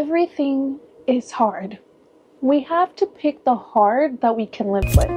Everything is hard. We have to pick the hard that we can live with.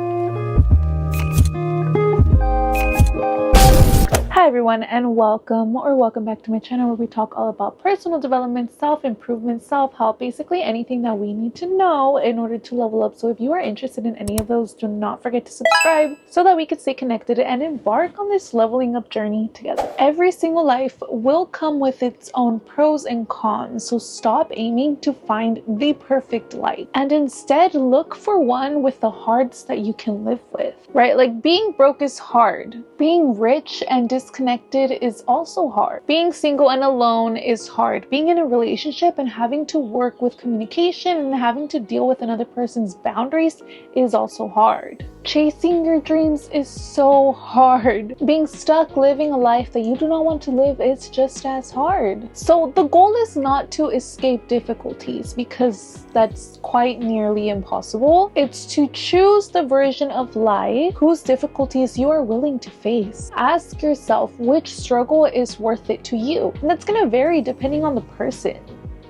Hi everyone, and welcome back to my channel where we talk all about personal development, self-improvement, self-help, basically anything that we need to know in order to level up. So if you are interested in any of those, do not forget to subscribe so that we can stay connected and embark on this leveling up journey together. Every single life will come with its own pros and cons, so stop aiming to find the perfect life and instead look for one with the hards that you can live with, right? Like being broke is hard. Being rich and disconnected is also hard. Being single and alone is hard. Being in a relationship and having to work with communication and having to deal with another person's boundaries is also hard. Chasing your dreams is so hard. Being stuck living a life that you do not want to live is just as hard. So the goal is not to escape difficulties, because that's quite nearly impossible. It's to choose the version of life whose difficulties you are willing to face. Ask yourself which struggle is worth it to you. And that's going to vary depending on the person,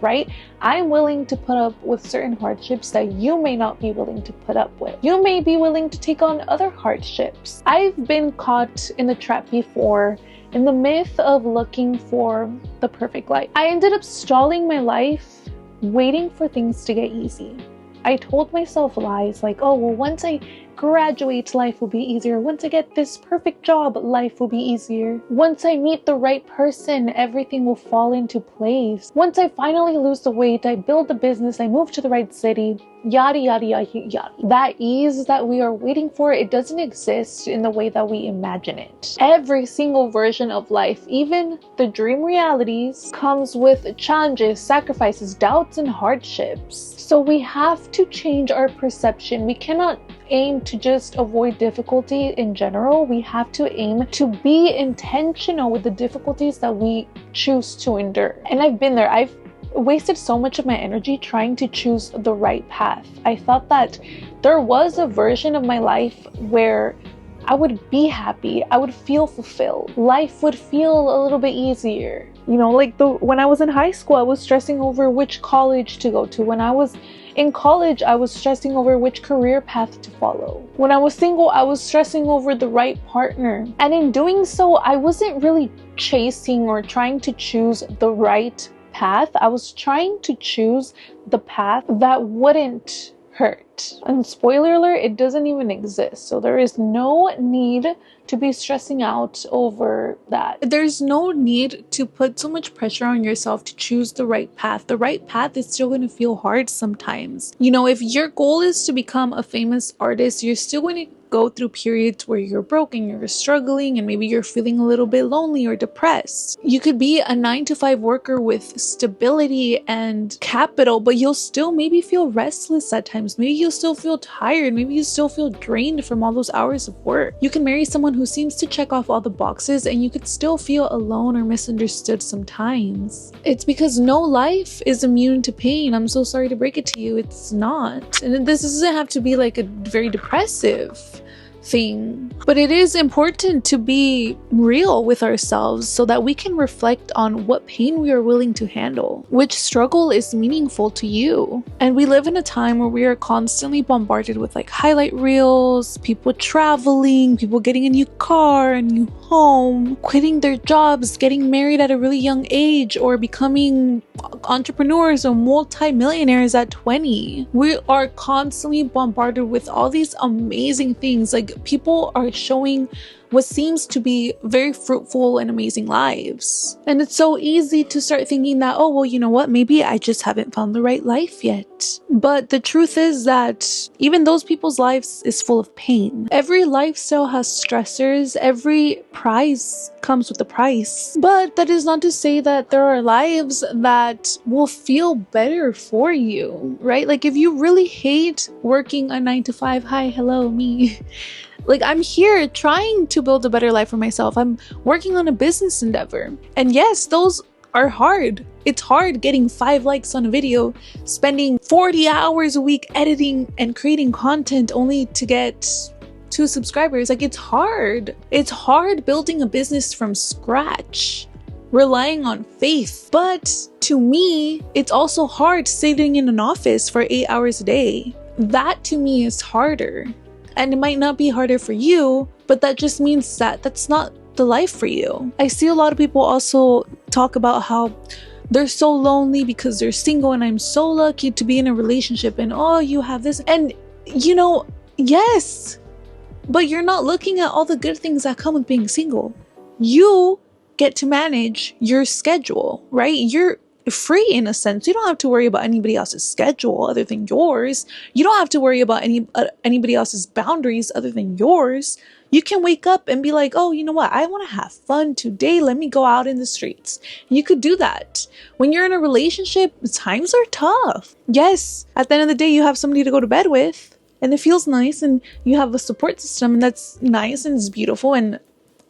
right? I'm willing to put up with certain hardships that you may not be willing to put up with. You may be willing to take on other hardships. I've been caught in the trap before, in the myth of looking for the perfect life. I ended up stalling my life, waiting for things to get easy. I told myself lies like, oh, well, once I graduate, life will be easier. Once I get this perfect job, life will be easier. Once I meet the right person, everything will fall into place. Once I finally lose the weight, I build the business, I move to the right city, yada, yada, yada, yada. That ease that we are waiting for, it doesn't exist in the way that we imagine it. Every single version of life, even the dream realities, comes with challenges, sacrifices, doubts, and hardships. So we have to change our perception. We cannot aim to just avoid difficulty in general. We have to aim to be intentional with the difficulties that we choose to endure. And I've been there. I've wasted so much of my energy trying to choose the right path. I thought that there was a version of my life where I would be happy, I would feel fulfilled, life would feel a little bit easier. You know, like when I was in high school, I was stressing over which college to go to. When I was in college, I was stressing over which career path to follow. When I was single, I was stressing over the right partner. And in doing so, I wasn't really chasing or trying to choose the right path. I was trying to choose the path that wouldn't hurt. And spoiler alert, it doesn't even exist. So there is no need to be stressing out over that. There's no need to put so much pressure on yourself to choose the right path. The right path is still going to feel hard sometimes. You know, if your goal is to become a famous artist, you're still going to go through periods where you're broken, you're struggling, and maybe you're feeling a little bit lonely or depressed. You could be a 9-to-5 worker with stability and capital, but you'll still maybe feel restless at times. Maybe you'll still feel tired. Maybe you still feel drained from all those hours of work. You can marry someone who seems to check off all the boxes, and you could still feel alone or misunderstood sometimes. It's because no life is immune to pain. I'm so sorry to break it to you. It's not. And this doesn't have to be like a very depressive thing, but it is important to be real with ourselves so that we can reflect on what pain we are willing to handle, which struggle is meaningful to you. And we live in a time where we are constantly bombarded with like highlight reels, people traveling, people getting a new car, a new home, quitting their jobs, getting married at a really young age, or becoming entrepreneurs or multi-millionaires at 20. We are constantly bombarded with all these amazing things. Like, people are showing what seems to be very fruitful and amazing lives. And it's so easy to start thinking that, oh, well, you know what? Maybe I just haven't found the right life yet. But the truth is that even those people's lives is full of pain. Every lifestyle has stressors. Every prize comes with a price. But that is not to say that there are lives that will feel better for you, right? Like, if you really hate working a 9-to-5, hi, hello, me. Like, I'm here trying to build a better life for myself. I'm working on a business endeavor. And yes, those are hard. It's hard getting 5 likes on a video, spending 40 hours a week editing and creating content only to get 2 subscribers. Like, it's hard. It's hard building a business from scratch. relying on faith. But to me, it's also hard sitting in an office for 8 hours a day. That to me is harder. And it might not be harder for you, but that just means that that's not the life for you. I see a lot of people also talk about how they're so lonely because they're single, and I'm so lucky to be in a relationship, and oh, you have this. And you know, yes, but you're not looking at all the good things that come with being single. You get to manage your schedule, right? You're free in a sense. You don't have to worry about anybody else's schedule other than yours. You don't have to worry about anybody else's boundaries other than yours. You can wake up and be like, oh, you know what? I want to have fun today. Let me go out in the streets. You could do that. When you're in a relationship, times are tough. Yes, at the end of the day, you have somebody to go to bed with, and it feels nice, and you have a support system, and that's nice and it's beautiful, and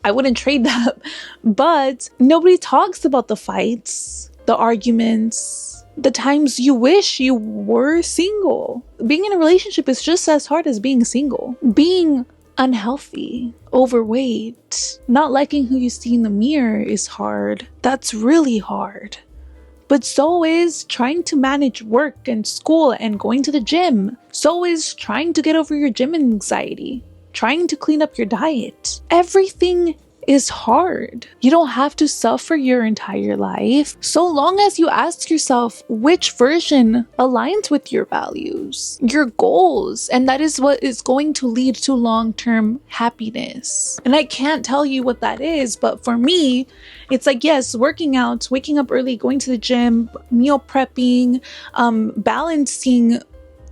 I wouldn't trade that. But nobody talks about the fights, the arguments, the times you wish you were single. Being in a relationship is just as hard as being single. Being unhealthy, overweight, not liking who you see in the mirror is hard. That's really hard. But so is trying to manage work and school and going to the gym. So is trying to get over your gym anxiety, trying to clean up your diet. Everything is hard. You don't have to suffer your entire life, so long as you ask yourself which version aligns with your values, your goals, and that is what is going to lead to long-term happiness. And I can't tell you what that is, but for me, it's like, yes, working out, waking up early, going to the gym, meal prepping, balancing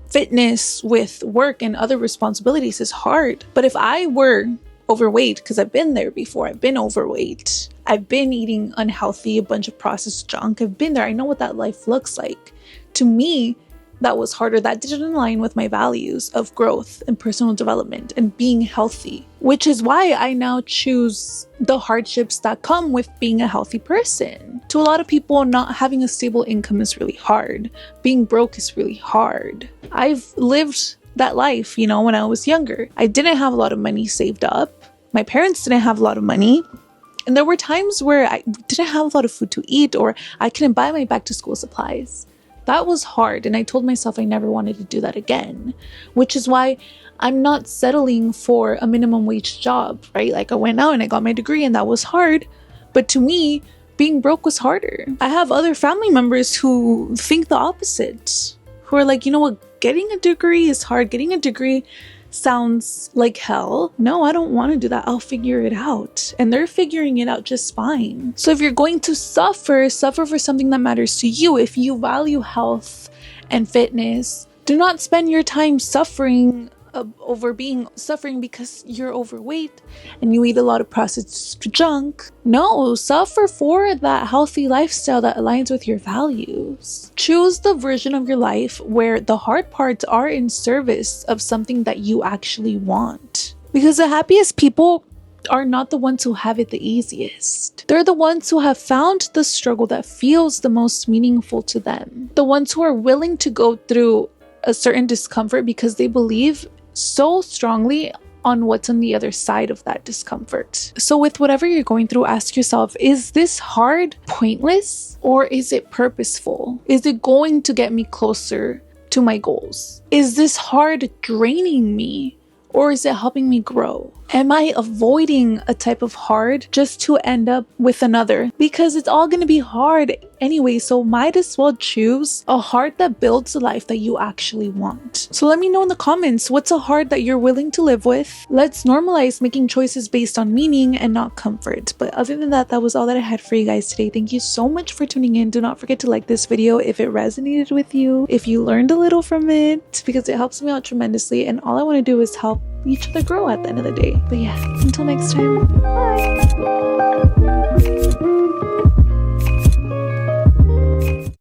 fitness with work and other responsibilities is hard. But if I were overweight, because I've been there before, I've been overweight, I've been eating unhealthy, a bunch of processed junk, I've been there, I know what that life looks like. To me, that was harder. That didn't align with my values of growth and personal development and being healthy, which is why I now choose the hardships that come with being a healthy person. To a lot of people, not having a stable income is really hard. Being broke is really hard. I've lived that life, you know, when I was younger. I didn't have a lot of money saved up. My parents didn't have a lot of money. And there were times where I didn't have a lot of food to eat, or I couldn't buy my back to school supplies. That was hard, and I told myself I never wanted to do that again, which is why I'm not settling for a minimum wage job, right? Like, I went out and I got my degree, and that was hard. But to me, being broke was harder. I have other family members who think the opposite, who are like, you know what, getting a degree is hard. Getting a degree sounds like hell. No, I don't want to do that. I'll figure it out. And they're figuring it out just fine. So if you're going to suffer for something that matters to you. If you value health and fitness, do not spend your time suffering because you're overweight and you eat a lot of processed junk. No, suffer for that healthy lifestyle that aligns with your values. Choose the version of your life where the hard parts are in service of something that you actually want. Because the happiest people are not the ones who have it the easiest. They're the ones who have found the struggle that feels the most meaningful to them. The ones who are willing to go through a certain discomfort because they believe so strongly on what's on the other side of that discomfort. So with whatever you're going through, ask yourself, is this hard pointless, or is it purposeful? Is it going to get me closer to my goals? Is this hard draining me, or is it helping me grow? Am I avoiding a type of hard just to end up with another? Because it's all going to be hard anyway, so might as well choose a hard that builds the life that you actually want. So let me know in the comments, what's a hard that you're willing to live with? Let's normalize making choices based on meaning and not comfort. But other than that, that was all that I had for you guys today. Thank you so much for tuning in. Do not forget to like this video if it resonated with you, if you learned a little from it, because it helps me out tremendously. And all I want to do is help each other grow at the end of the day. But yeah, until next time, bye!